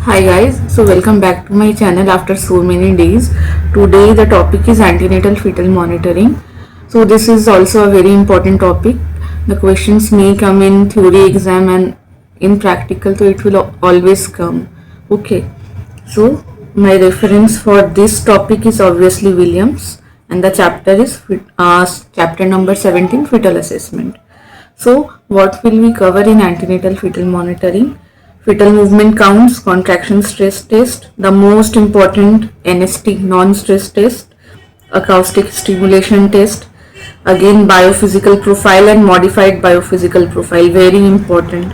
Hi guys, so welcome back to my channel after so many days. Today the topic is antenatal fetal monitoring. So this is also a very important topic. The questions may come in theory exam and in practical, so it will always come. Okay, so my reference for this topic is obviously Williams, and the chapter is chapter number 17, fetal assessment. So what will we cover in antenatal fetal monitoring? Fetal movement counts, contraction stress test, the most important NST non-stress test, acoustic stimulation test, again biophysical profile and modified biophysical profile, very important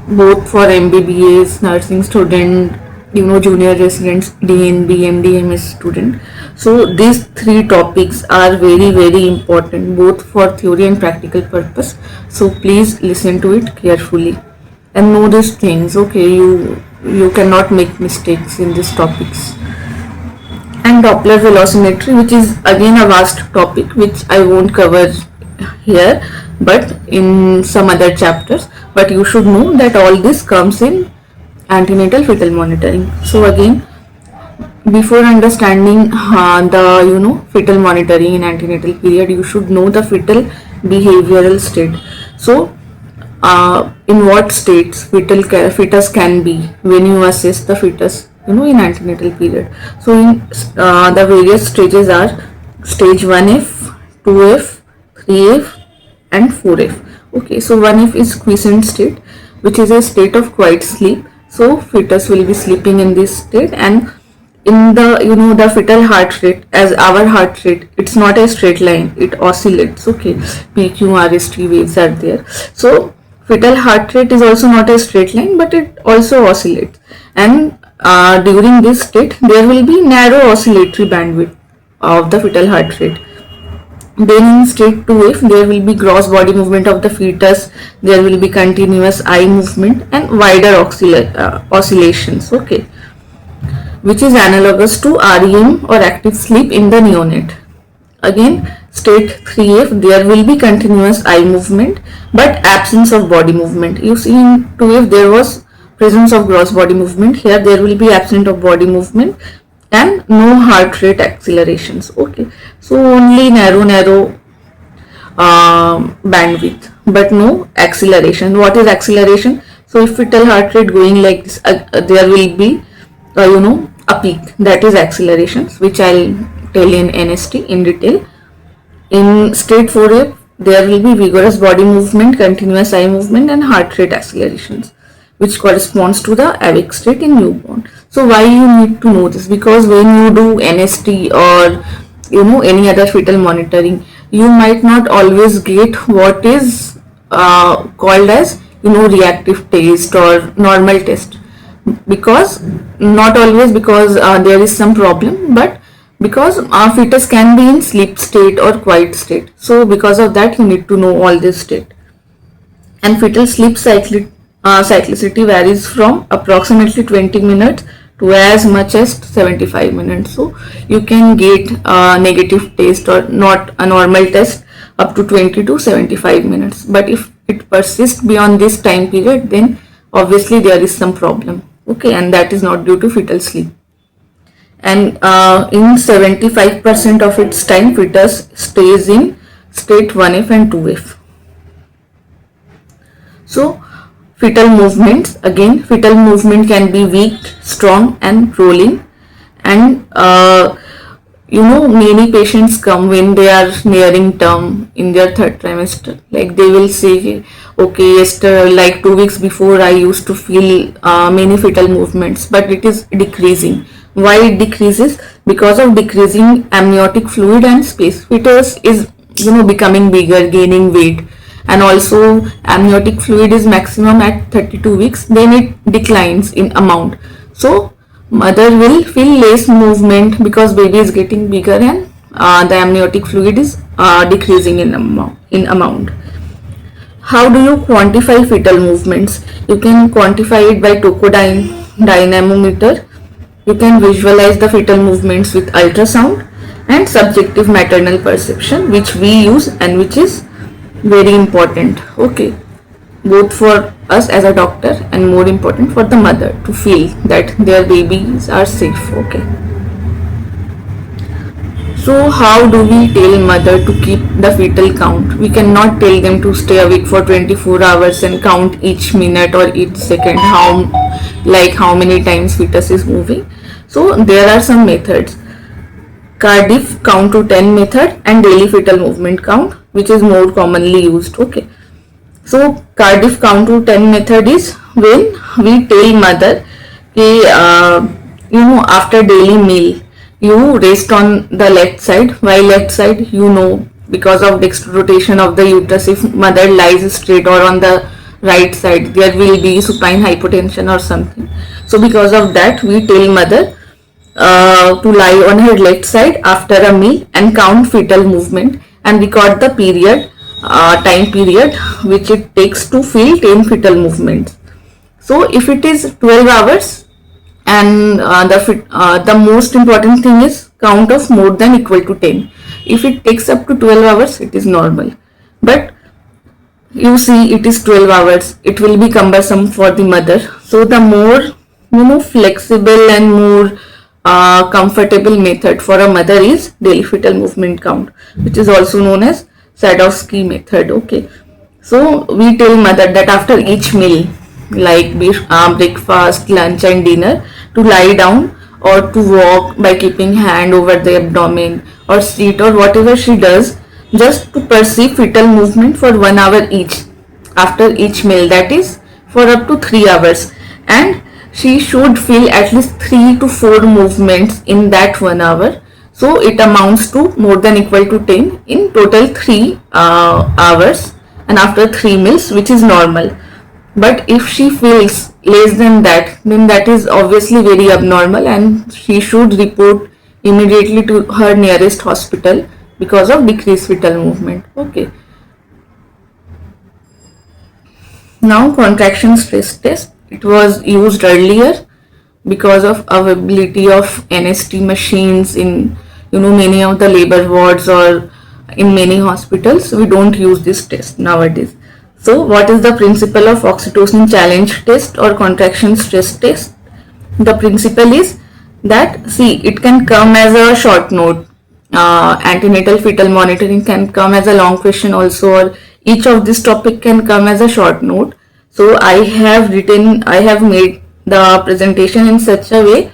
both for MBBS, nursing student, junior residents, DNB, MD, student. So these three topics are very important both for theory and practical purpose. So please listen to it carefully and know these things. Okay, you cannot make mistakes in these topics. And Doppler velocimetry, which is again a vast topic which I won't cover here but in some other chapters, but you should know that all this comes in antenatal fetal monitoring. So again, before understanding the fetal monitoring in antenatal period, you should know the fetal behavioral state. So in what states fetus can be when you assess the fetus in antenatal period. So in the various stages are stage 1F, 2F, 3F and 4F. Okay, so 1F is quiescent state, which is a state of quiet sleep. So fetus will be sleeping in this state, and in the the fetal heart rate, as our heart rate, it's not a straight line, it oscillates. Okay, PQ, RST waves are there. So fetal heart rate is also not a straight line, but it also oscillates, and during this state there will be narrow oscillatory bandwidth of the fetal heart rate. Then in state 2F there will be gross body movement of the fetus, there will be continuous eye movement and wider oscillations, okay, which is analogous to REM or active sleep in the neonate. Again, state 3F, there will be continuous eye movement but absence of body movement. You see in 2F there was presence of gross body movement, here there will be absence of body movement and no heart rate accelerations. Okay, so only narrow bandwidth but no acceleration. What is acceleration? So if fetal heart rate going like this, there will be a peak, that is accelerations, which I'll tell in NST in detail. In state 4F there will be vigorous body movement, continuous eye movement and heart rate accelerations, which corresponds to the awake state in newborn. So why you need to know this? Because when you do NST or any other fetal monitoring, you might not always get what is called as reactive test or normal test, because not always because there is some problem, but because our fetus can be in sleep state or quiet state. So because of that you need to know all this state. And fetal sleep cyclicity varies from approximately 20 minutes to as much as 75 minutes. So you can get a negative test or not a normal test up to 20 to 75 minutes, but if it persists beyond this time period, then obviously there is some problem. Okay, and that is not due to fetal sleep. And in 75% of its time, fetus stays in state 1F and 2F. So fetal movements, again fetal movement can be weak, strong and rolling, and many patients come when they are nearing term in their third trimester, like they will say, okay, yesterday, like 2 weeks before, I used to feel many fetal movements, but it is decreasing. Why it decreases? Because of decreasing amniotic fluid and space. Fetus is becoming bigger, gaining weight, and also amniotic fluid is maximum at 32 weeks, then it declines in amount. So mother will feel less movement because baby is getting bigger and the amniotic fluid is decreasing in amount. How do you quantify fetal movements? You can quantify it by dynamometer. You can visualize the fetal movements with ultrasound and subjective maternal perception, which we use and which is very important. Okay, both for us as a doctor and more important for the mother to feel that their babies are safe. Okay. So how do we tell mother to keep the fetal count? We cannot tell them to stay awake for 24 hours and count each minute or each second how many times fetus is moving. So there are some methods. Cardiff count to 10 method and daily fetal movement count, which is more commonly used. Okay. So Cardiff count to 10 method is when we tell mother after daily meal you rest on the left side, while left side because of dextral rotation of the uterus, if mother lies straight or on the right side there will be supine hypotension or something. So because of that we tell mother to lie on her left side after a meal and count fetal movement and record the time period which it takes to feel 10 fetal movements. So if it is 12 hours and the most important thing is count of more than equal to 10. If it takes up to 12 hours it is normal, but you see it is 12 hours, it will be cumbersome for the mother. So the more flexible and more comfortable method for a mother is daily fetal movement count, which is also known as Sadowski method. Okay. So we tell mother that after each meal like breakfast, lunch and dinner to lie down or to walk by keeping hand over the abdomen or sit or whatever she does, just to perceive fetal movement for 1 hour each after each meal, that is for up to 3 hours, and she should feel at least 3 to 4 movements in that 1 hour. So it amounts to more than equal to 10 in total 3 hours and after 3 meals, which is normal. But if she feels less than that, then that is obviously very abnormal and she should report immediately to her nearest hospital because of decreased fetal movement. Okay. Now contraction stress test. It was used earlier because of availability of NST machines in many of the labor wards or in many hospitals. We don't use this test nowadays. So what is the principle of oxytocin challenge test or contraction stress test? The principle is that, it can come as a short note. Antenatal fetal monitoring can come as a long question also, or each of this topic can come as a short note. So I have made the presentation in such a way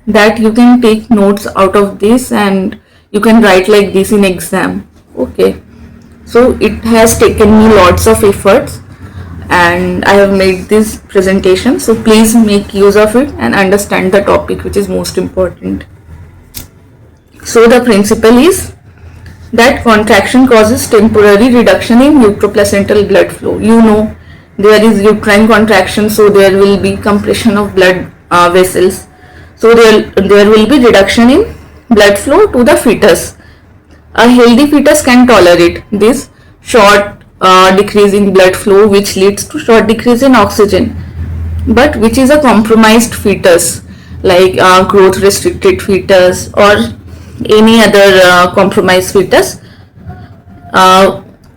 that you can take notes out of this and you can write like this in exam. Okay. So it has taken me lots of efforts and I have made this presentation. So please make use of it and understand the topic, which is most important. So the principle is that contraction causes temporary reduction in uteroplacental blood flow. There is uterine contraction, so there will be compression of blood vessels. So there will be reduction in blood flow to the fetus. A healthy fetus can tolerate this short decrease in blood flow, which leads to short decrease in oxygen. But which is a compromised fetus, like growth restricted fetus or any other compromised fetus,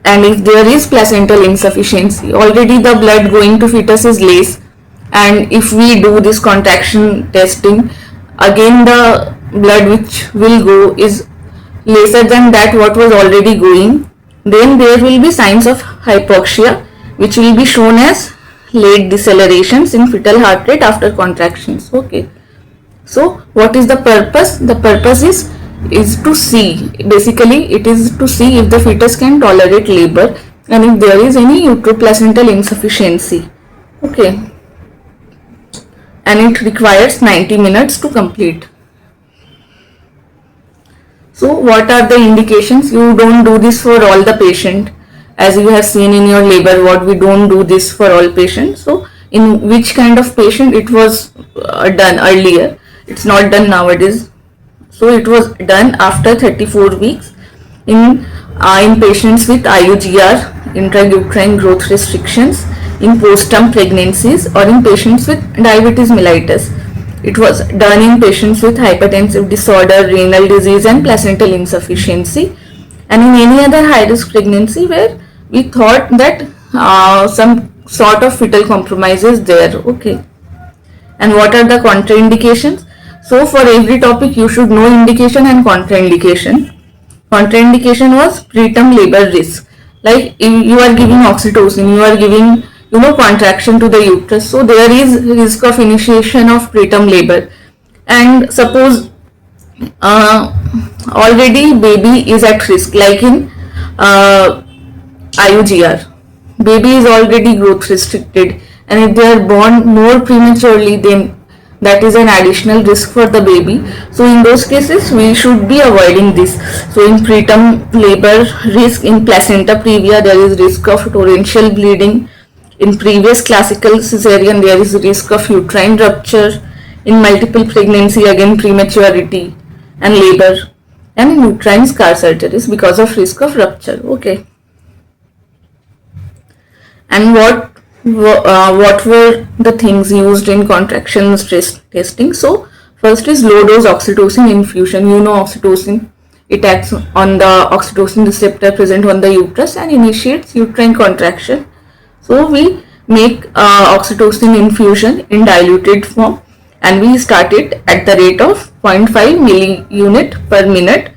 and if there is placental insufficiency, already the blood going to fetus is less, and if we do this contraction testing, again the blood which will go is lesser than that what was already going, then there will be signs of hypoxia, which will be shown as late decelerations in fetal heart rate after contractions. Okay. So what is the purpose? The purpose is to see, basically it is to see if the fetus can tolerate labor and if there is any uteroplacental insufficiency. Okay. And it requires 90 minutes to complete. So what are the indications? You don't do this for all the patient. As you have seen in your labor ward, we don't do this for all patients. So in which kind of patient it was done earlier? It's not done nowadays. So it was done after 34 weeks in patients with IUGR, intrauterine growth restrictions, in postpartum pregnancies, or in patients with diabetes mellitus. It was done in patients with hypertensive disorder, renal disease and placental insufficiency, and in any other high risk pregnancy where we thought that some sort of fetal compromise is there. Okay. And what are the contraindications? So for every topic you should know indication and contraindication. Contraindication was preterm labor risk. Like if you are giving oxytocin, you are giving contraction to the uterus, so there is risk of initiation of preterm labor. And suppose already baby is at risk, like in IUGR, baby is already growth restricted, and if they are born more prematurely, then that is an additional risk for the baby. So in those cases we should be avoiding this. So in preterm labor risk, in placenta previa there is risk of torrential bleeding, in previous classical cesarean there is risk of uterine rupture, in multiple pregnancy again prematurity and labor, and in uterine scar surgeries because of risk of rupture. Okay. And what were the things used in contraction stress testing? So first is low dose oxytocin infusion. Oxytocin, it acts on the oxytocin receptor present on the uterus and initiates uterine contraction. So we make oxytocin infusion in diluted form, and we start it at the rate of 0.5 milliunit per minute,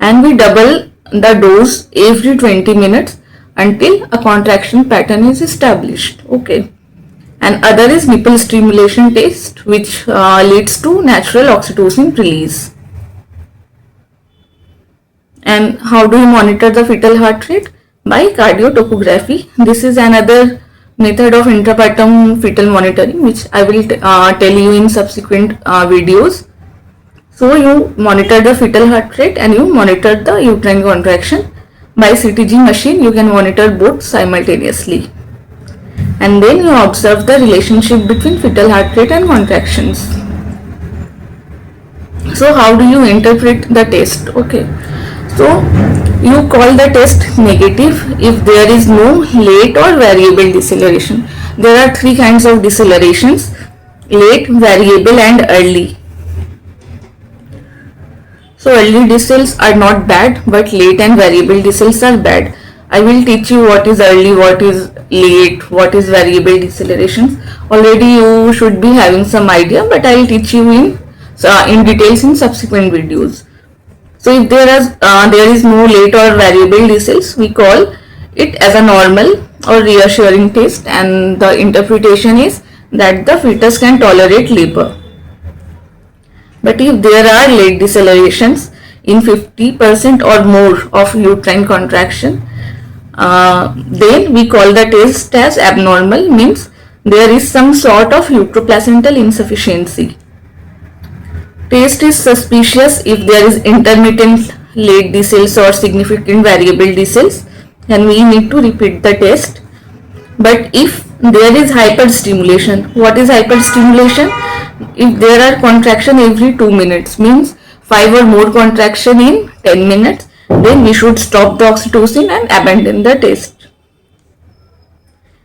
and we double the dose every 20 minutes until a contraction pattern is established. Okay. And other is nipple stimulation test, which leads to natural oxytocin release. And how do you monitor the fetal heart rate? By cardiotocography. This is another method of intrapartum fetal monitoring, which I will tell you in subsequent videos. So you monitor the fetal heart rate and you monitor the uterine contraction. By CTG machine you can monitor both simultaneously, and then you observe the relationship between fetal heart rate and contractions. So how do you interpret the test? Okay, so you call the test negative if there is no late or variable deceleration. There are three kinds of decelerations: late, variable and early. So early decels are not bad, but late and variable decels are bad. I will teach you what is early, what is late, what is variable decelerations. Already you should be having some idea, but I will teach you in details in subsequent videos. So if there is no late or variable decels, we call it as a normal or reassuring test, and the interpretation is that the fetus can tolerate labor. But if there are late decelerations in 50% or more of uterine contraction, then we call the test as abnormal, means there is some sort of uteroplacental insufficiency. Test is suspicious if there is intermittent late decels or significant variable decels, then we need to repeat the test. But if there is hyperstimulation, what is hyperstimulation? If there are contraction every 2 minutes, means 5 or more contraction in 10 minutes, then we should stop the oxytocin and abandon the test.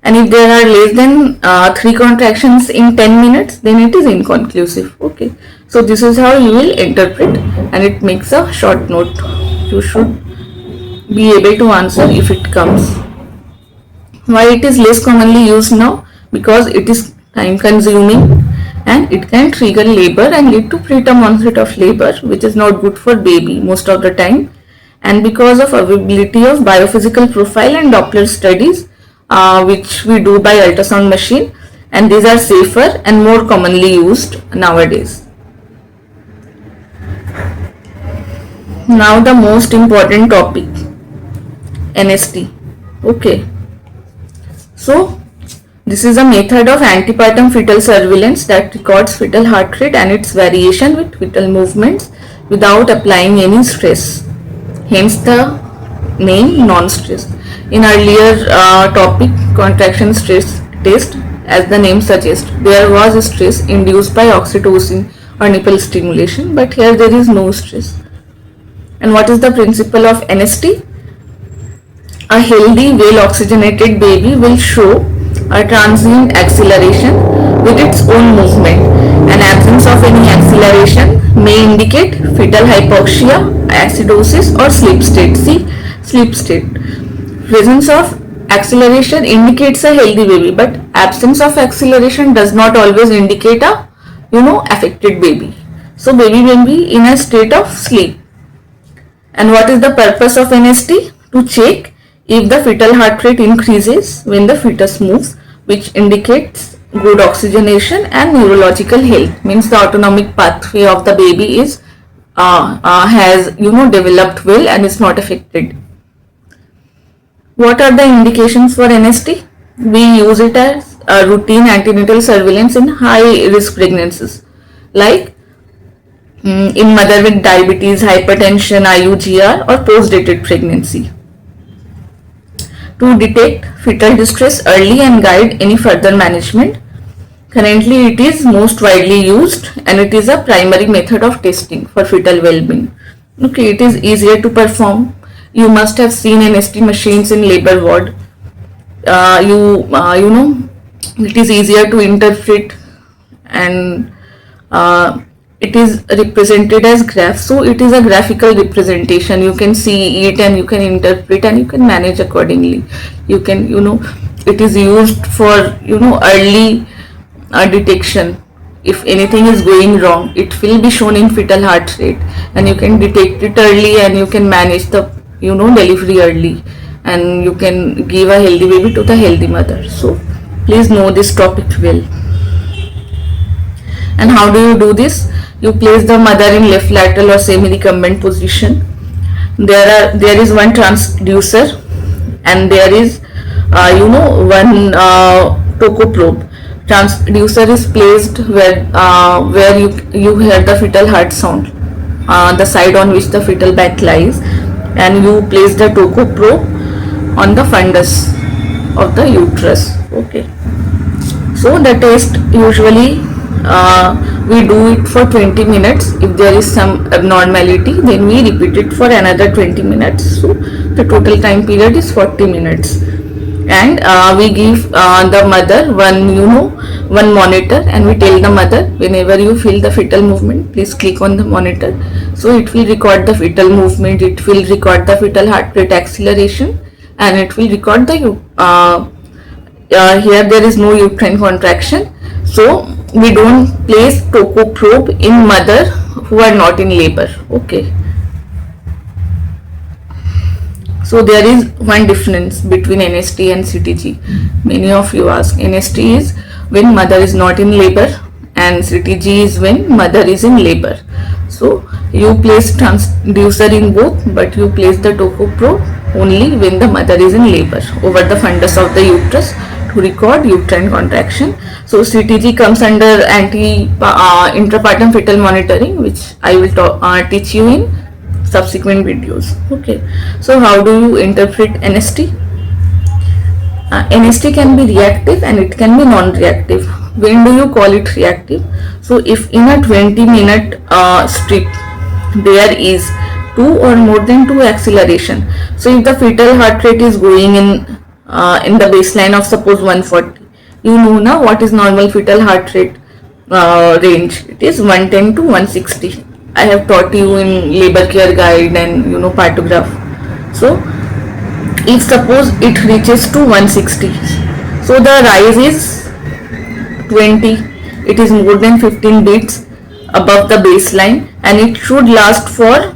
And if there are less than 3 contractions in 10 minutes, then it is inconclusive. Okay, so this is how you will interpret, and it makes a short note. You should be able to answer if it comes. Why it is less commonly used now? Because it is time consuming and it can trigger labor and lead to preterm onset of labor, which is not good for baby most of the time. And because of availability of biophysical profile and Doppler studies, which we do by ultrasound machine, and these are safer and more commonly used nowadays. Now the most important topic, NST. Okay, so this is a method of antepartum fetal surveillance that records fetal heart rate and its variation with fetal movements without applying any stress, hence the name non-stress. In earlier topic, contraction stress test, as the name suggests, there was a stress induced by oxytocin or nipple stimulation, but here there is no stress. And what is the principle of NST? A healthy, well-oxygenated baby will show a transient acceleration with its own movement. An absence of any acceleration may indicate fetal hypoxia, acidosis or sleep state. See, sleep state. Presence of acceleration indicates a healthy baby, but absence of acceleration does not always indicate a affected baby. So baby may be in a state of sleep. And what is the purpose of NST? To check if the fetal heart rate increases when the fetus moves, which indicates good oxygenation and neurological health. Means the autonomic pathway of the baby is has developed well and is not affected. What are the indications for NST? We use it as a routine antenatal surveillance in high risk pregnancies, like in mother with diabetes, hypertension, IUGR, or post-dated pregnancy, to detect fetal distress early and guide any further management. Currently, it is most widely used and it is a primary method of testing for fetal well-being. Okay, it is easier to perform. You must have seen NST machines in labor ward. It is easier to interpret, and it is represented as graph. So it is a graphical representation. You can see it and you can interpret and you can manage accordingly. You can, it is used for, early detection. If anything is going wrong, it will be shown in fetal heart rate, and you can detect it early and you can manage the delivery early, and you can give a healthy baby to the healthy mother. So please know this topic well. And how do you do this? You place the mother in left lateral or semi-recumbent position. There is one transducer, and there is one tocoprobe. Transducer is placed where you hear the fetal heart sound, the side on which the fetal back lies, and you place the tocoprobe on the fundus of the uterus. Okay. So the test usually we do it for 20 minutes. If there is some abnormality, then we repeat it for another 20 minutes. So the total time period is 40 minutes. And we give the mother one monitor, and we tell the mother, whenever you feel the fetal movement, please click on the monitor. So it will record the fetal movement, it will record the fetal heart rate acceleration, and it will record the here there is no uterine contraction. So we don't place tocoprobe in mother who are not in labor. Okay. So there is one difference between NST and CTG. Many of you ask, NST is when mother is not in labor, and CTG is when mother is in labor. So you place transducer in both, but you place the tocoprobe only when the mother is in labor over the fundus of the uterus to record uterine contraction. So CTG comes under intrapartum fetal monitoring, which I will teach you in subsequent videos. Okay, so how do you interpret NST? NST can be reactive and it can be non-reactive. When do you call it reactive? So if in a 20-minute strip there is 2 or more than 2 acceleration, so if the fetal heart rate is going in the baseline of suppose 140, you know now what is normal fetal heart rate range. It is 110 to 160. I have taught you in labor care guide and partograph. So if suppose it reaches to 160, so the rise is 20, it is more than 15 beats above the baseline, and it should last for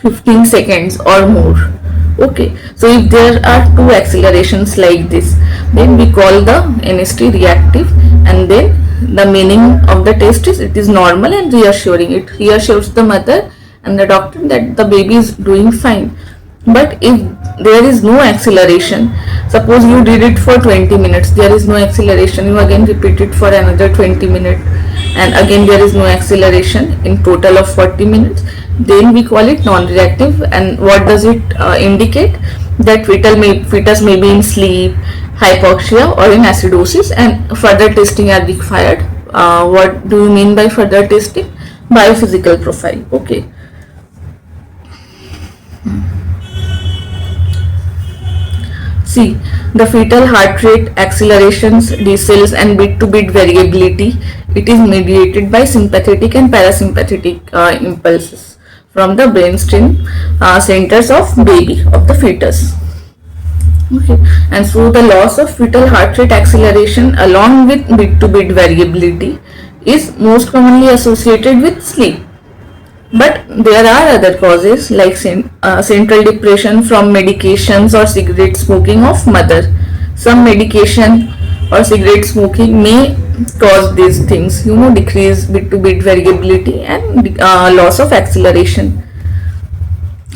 15 seconds or more. Okay, so if there are 2 accelerations like this, then we call the NST reactive, and then the meaning of the test is it is normal and reassuring. It reassures the mother and the doctor that the baby is doing fine. But if there is no acceleration, suppose you did it for 20 minutes, there is no acceleration, you again repeat it for another 20 minutes, and again there is no acceleration, in total of 40 minutes, then we call it non-reactive. And what does it indicate? That fetus may be in sleep, hypoxia, or in acidosis, and further testing are required. What do you mean by further testing? Biophysical profile. Okay. See, the fetal heart rate, accelerations, decels, and bit-to-bit variability, it is mediated by sympathetic and parasympathetic impulses from the brainstem centers of baby, of the fetus. Okay, and so the loss of fetal heart rate acceleration along with bit to bit variability is most commonly associated with sleep. But there are other causes like central depression from medications or cigarette smoking of mother. Some medication or cigarette smoking may cause these things, decrease bit to bit variability and loss of acceleration.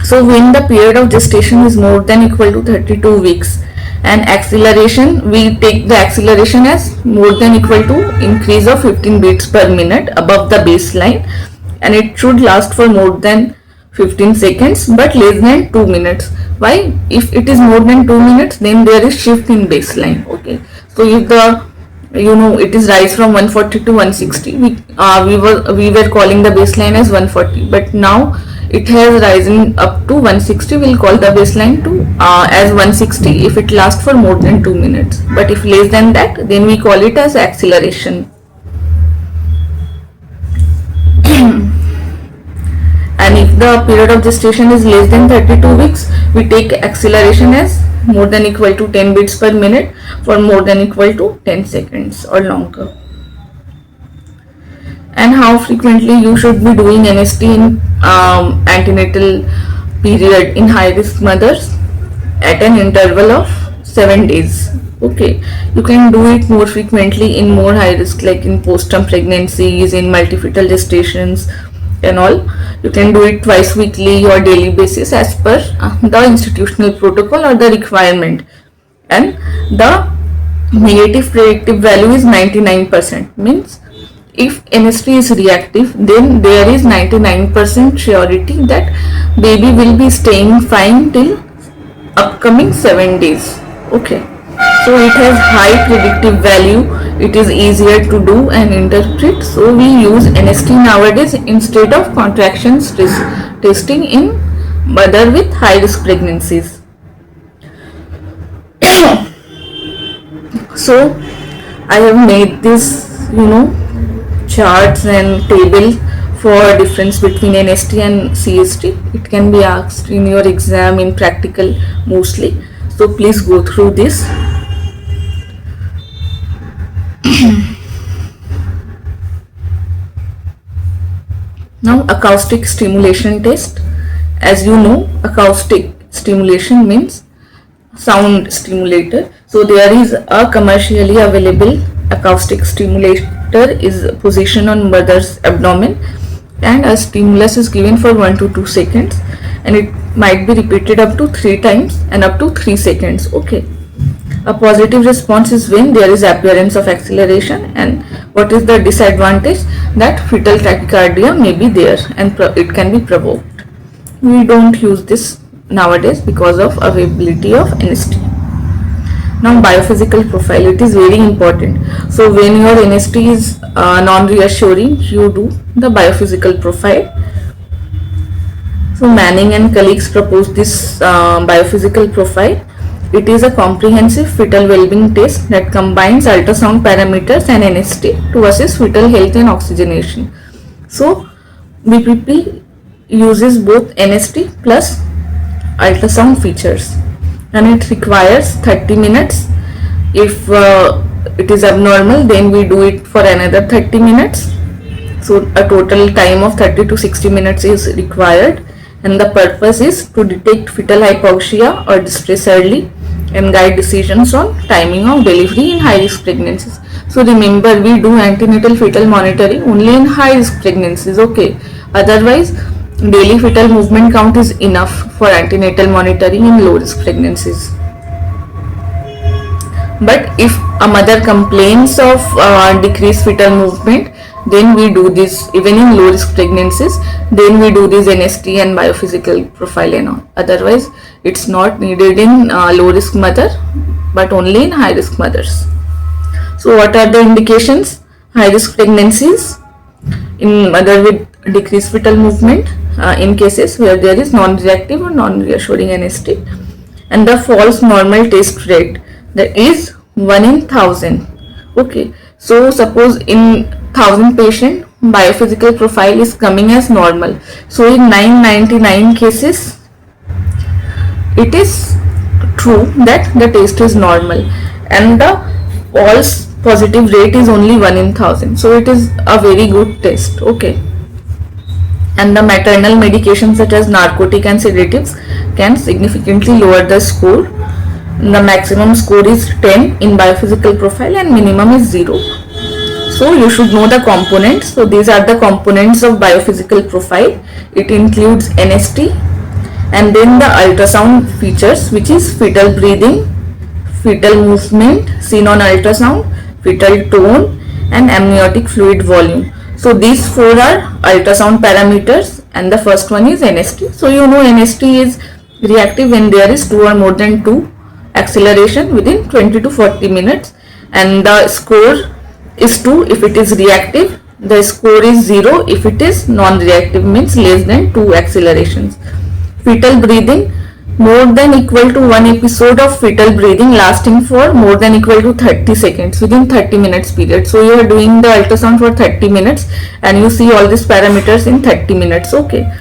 So when the period of gestation is more than equal to 32 weeks and acceleration, we take the acceleration as more than equal to increase of 15 beats per minute above the baseline, and it should last for more than 15 seconds but less than 2 minutes. Why? If it is more than 2 minutes, then there is shift in baseline. Okay, so if the it is rise from 140 to 160, we were calling the baseline as 140, but now it has risen up to 160. We'll call the baseline to as 160 if it lasts for more than 2 minutes, but if less than that, then we call it as acceleration. And if the period of gestation is less than 32 weeks, we take acceleration as more than equal to 10 beats per minute for more than equal to 10 seconds or longer. And how frequently you should be doing NST in antenatal period in high risk mothers? At an interval of 7 days. Okay, you can do it more frequently in more high risk, like in postpartum pregnancies, in multifetal gestations and all. You can do it twice weekly or daily basis as per the institutional protocol or the requirement. And the negative predictive value is 99%, means if NST is reactive, then there is 99% surety that baby will be staying fine till upcoming 7 days. Okay, so it has high predictive value, it is easier to do and interpret, so we use NST nowadays instead of contractions testing in mother with high risk pregnancies. So I have made this charts and table for difference between NST and CST. It can be asked in your exam in practical mostly, so please go through this. Now, acoustic stimulation test. As you know, acoustic stimulation means sound stimulator. So there is a commercially available acoustic stimulator is positioned on mother's abdomen, and a stimulus is given for 1 to 2 seconds, and it might be repeated up to 3 times and up to 3 seconds. Okay, a positive response is when there is appearance of acceleration, and what is the disadvantage? That fetal tachycardia may be there and it can be provoked. We don't use this nowadays because of availability of NST. Now, biophysical profile, it is very important. So when your NST is non-reassuring, you do the biophysical profile. So Manning and colleagues proposed this biophysical profile. It is a comprehensive fetal well-being test that combines ultrasound parameters and NST to assess fetal health and oxygenation. So BPP uses both NST plus ultrasound features, and it requires 30 minutes. If it is abnormal, then we do it for another 30 minutes. So a total time of 30 to 60 minutes is required, and the purpose is to detect fetal hypoxia or distress early and guide decisions on timing of delivery in high risk pregnancies. So remember, we do antenatal fetal monitoring only in high risk pregnancies. Okay, otherwise daily fetal movement count is enough for antenatal monitoring in low risk pregnancies. But if a mother complains of decreased fetal movement, then we do this even in low risk pregnancies. Then we do this NST and biophysical profile and all. Otherwise, it's not needed in low risk mother, but only in high risk mothers. So what are the indications? High risk pregnancies in mother with decreased fetal movement, in cases where there is non-reactive or non-reassuring NST, and the false normal test rate, that is 1 in 1000. Okay, so suppose in 1000 patient biophysical profile is coming as normal, so in 999 cases it is true that the test is normal, and the false positive rate is only 1 in 1000. So it is a very good test. Okay. And the maternal medications such as narcotic and sedatives can significantly lower the score. The maximum score is 10 in biophysical profile and minimum is 0. So you should know the components. So these are the components of biophysical profile. It includes NST, and then the ultrasound features, which is fetal breathing, fetal movement seen on ultrasound, fetal tone, and amniotic fluid volume. So these four are ultrasound parameters, and the first one is NST. So you know NST is reactive when there is 2 or more than 2 acceleration within 20 to 40 minutes, and the score is 2 if it is reactive. The score is 0 if it is non-reactive, means less than 2 accelerations. Fetal breathing, more than equal to 1 episode of fetal breathing lasting for more than equal to 30 seconds within 30 minutes period. So you are doing the ultrasound for 30 minutes and you see all these parameters in 30 minutes. Okay.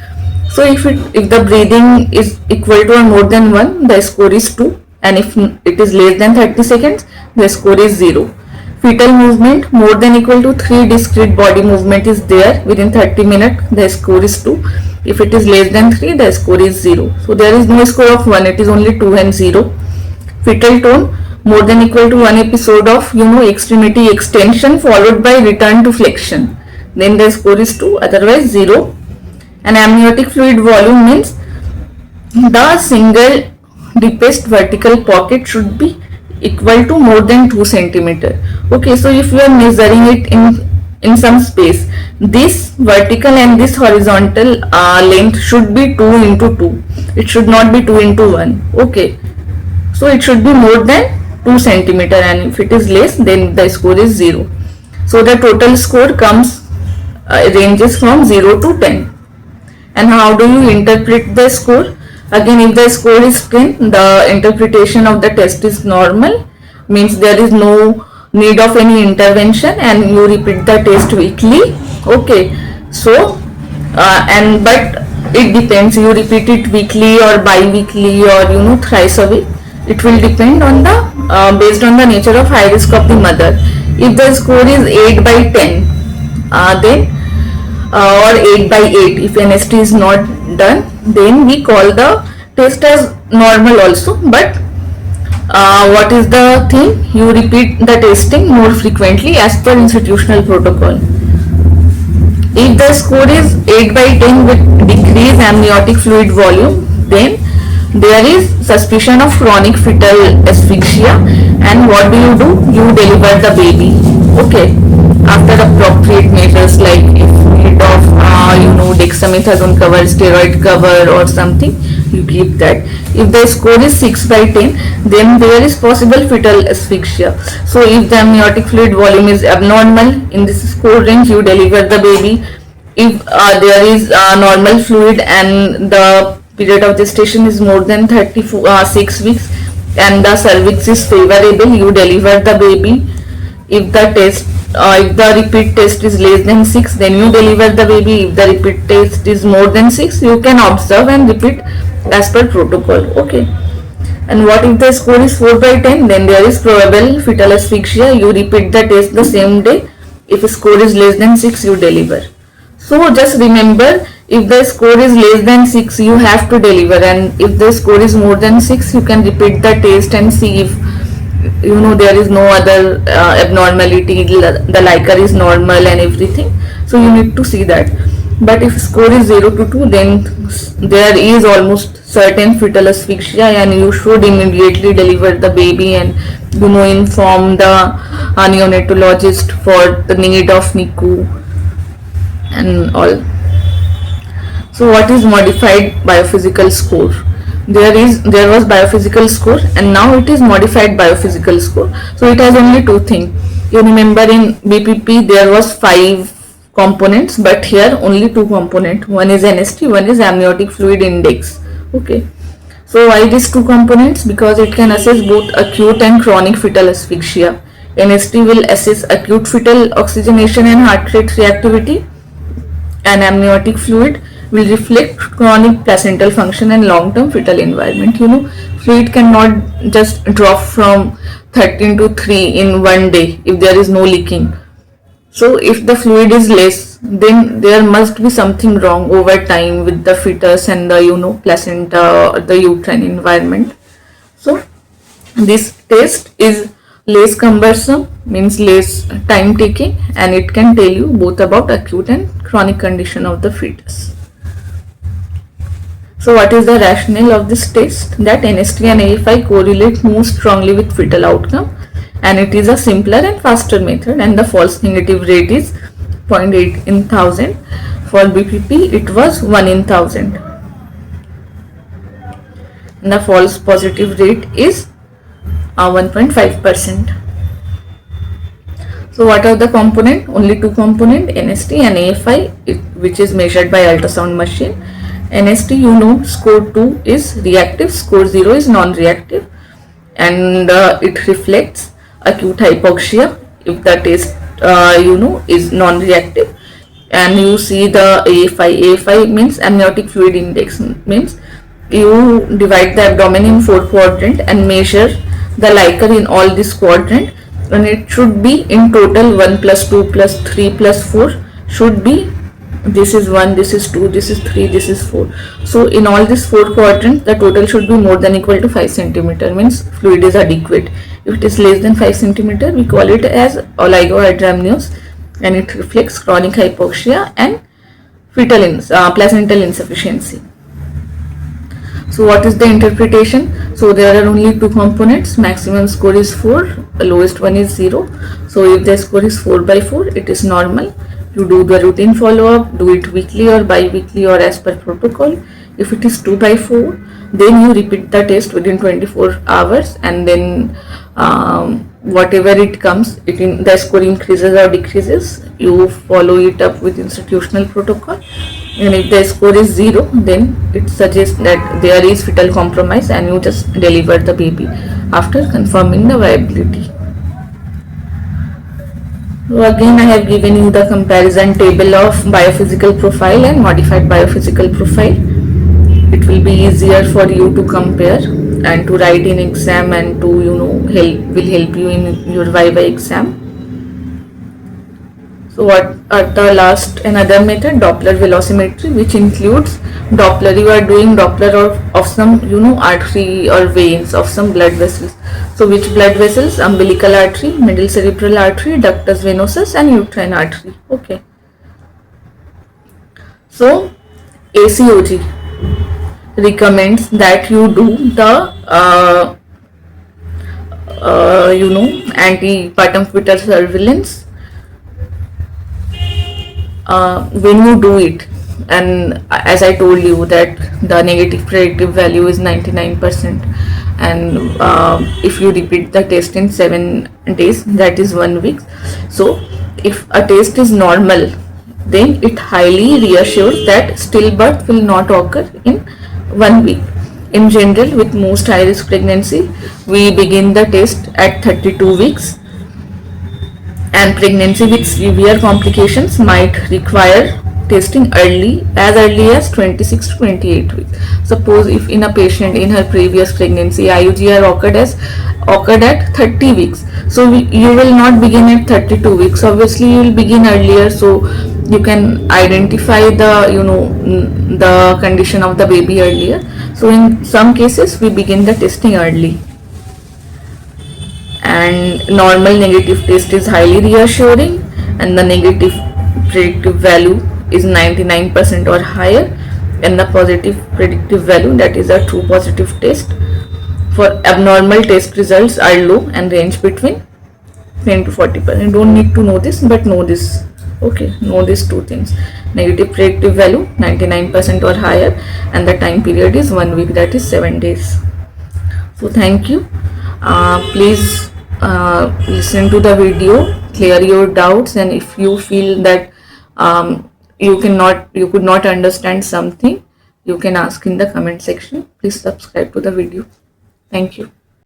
So if the breathing is equal to or more than 1, the score is 2, and if it is less than 30 seconds, the score is 0. Fetal movement, more than equal to 3 discrete body movement is there within 30 minutes, the score is 2. If it is less than 3, the score is 0. So there is no score of 1, it is only 2 and 0. Fetal tone, more than equal to 1 episode of extremity extension followed by return to flexion, then the score is 2, otherwise 0. And amniotic fluid volume means the single deepest vertical pocket should be equal to more than 2 centimeter. Okay, so if you are measuring it in some space, this vertical and this horizontal length should be 2 into 2. It should not be 2 into 1. Okay, so it should be more than 2 centimeter, and if it is less, then the score is 0. So the total score ranges from 0 to 10. And how do you interpret the score? Again, if the score is 10, the interpretation of the test is normal, means there is no need of any intervention, and you repeat the test weekly. Okay, so but it depends, you repeat it weekly or bi-weekly or thrice a week. It will depend on the based on the nature of high risk of the mother. If the score is 8 by 10, then or 8 by 8, if NST is not done, then we call the test as normal also. But what is the thing? You repeat the testing more frequently as per institutional protocol. If the score is 8 by 10 with decreased amniotic fluid volume, then there is suspicion of chronic fetal asphyxia, and what do? You deliver the baby. Okay, after appropriate measures like if need of dexamethasone cover, steroid cover or something, you keep that. If the score is 6 by 10, then there is possible fetal asphyxia. So if the amniotic fluid volume is abnormal in this score range, you deliver the baby. If there is normal fluid and the period of gestation is more than 6 weeks and the cervix is favorable, you deliver the baby. If the repeat test is less than 6, then you deliver the baby. If the repeat test is more than 6, you can observe and repeat as per protocol. Okay. And what if the score is 4 by 10? Then there is probable fetal asphyxia. You repeat the test the same day. If score is less than 6, you deliver. So just remember, if the score is less than 6, you have to deliver, and if the score is more than 6, you can repeat the test and see if there is no other abnormality, the Likert is normal and everything. So you need to see that. But if score is 0 to 2, then there is almost certain fetal asphyxia, and you should immediately deliver the baby and inform the neonatologist for the need of NICU and all. So what is modified biophysical score? There was biophysical score, and now it is modified biophysical score. So it has only 2 things. You remember in BPP there was 5 components, but here only 2 components. One is NST, one is amniotic fluid index. Okay. So why these 2 components? Because it can assess both acute and chronic fetal asphyxia. NST will assess acute fetal oxygenation and heart rate reactivity, and amniotic fluid will reflect chronic placental function and long-term fetal environment. Fluid cannot just drop from 13 to 3 in one day if there is no leaking. So if the fluid is less, then there must be something wrong over time with the fetus and the placenta, the uterine environment. So this test is less cumbersome, means less time taking, and it can tell you both about acute and chronic condition of the fetus. So what is the rationale of this test? That NST and AFI correlate more strongly with fetal outcome, and it is a simpler and faster method, and the false negative rate is 0.8 in 1000. For BPP it was 1 in 1000, and the false positive rate is 1.5%. So what are the component? Only two component, NST and AFI, which is measured by ultrasound machine. NST, score 2 is reactive, score 0 is non-reactive, and it reflects acute hypoxia if the test is non-reactive. And you see the AFI means amniotic fluid index, means you divide the abdomen in 4 quadrant and measure the Likert in all this quadrant, and it should be in total 1 plus 2 plus 3 plus 4 should be, this is 1, this is 2, this is 3, this is 4. So in all these 4 quadrants the total should be more than equal to 5 centimeter, means fluid is adequate. If it is less than 5 centimeter, we call it as oligohydramnios, and it reflects chronic hypoxia and placental insufficiency. So what is the interpretation? So there are only two components, maximum score is 4, the lowest one is 0. So if the score is 4 by 4, it is normal. You do the routine follow-up, do it weekly or bi-weekly or as per protocol. If it is 2 by 4, then you repeat the test within 24 hours, and then whatever it comes, the score increases or decreases, you follow it up with institutional protocol. And if the score is 0, then it suggests that there is fetal compromise, and you just deliver the baby after confirming the viability. So again, I have given you the comparison table of biophysical profile and modified biophysical profile. It will be easier for you to compare and to write in exam, and to help you in your Viva exam. So what are the another method, Doppler velocimetry, which includes Doppler. You are doing Doppler of some artery or veins of some blood vessels. So which blood vessels? Umbilical artery, middle cerebral artery, ductus venosus, and uterine artery. Okay. So ACOG recommends that you do the antepartum fetal surveillance when you do it, and as I told you that the negative predictive value is 99%, and if you repeat the test in 7 days, that is 1 week. So if a test is normal, then it highly reassures that stillbirth will not occur in 1 week. In general, with most high risk pregnancy, we begin the test at 32 weeks, and pregnancy with severe complications might require testing as early as 26 to 28 weeks. Suppose if in a patient in her previous pregnancy IUGR occurred at 30 weeks, so you will not begin at 32 weeks. Obviously you will begin earlier, so you can identify the condition of the baby earlier. So in some cases we begin the testing early, and normal negative test is highly reassuring, and the negative predictive value is 99% or higher, and the positive predictive value, that is a true positive test. For abnormal test results are low and range between 10 to 40%. Don't need to know this, but know this. Okay, know these two things. Negative predictive value 99% or higher, and the time period is 1 week, that is 7 days. So thank you. Please listen to the video, clear your doubts, and if you feel that you could not understand something, you can ask in the comment section. Please subscribe to the video. Thank you.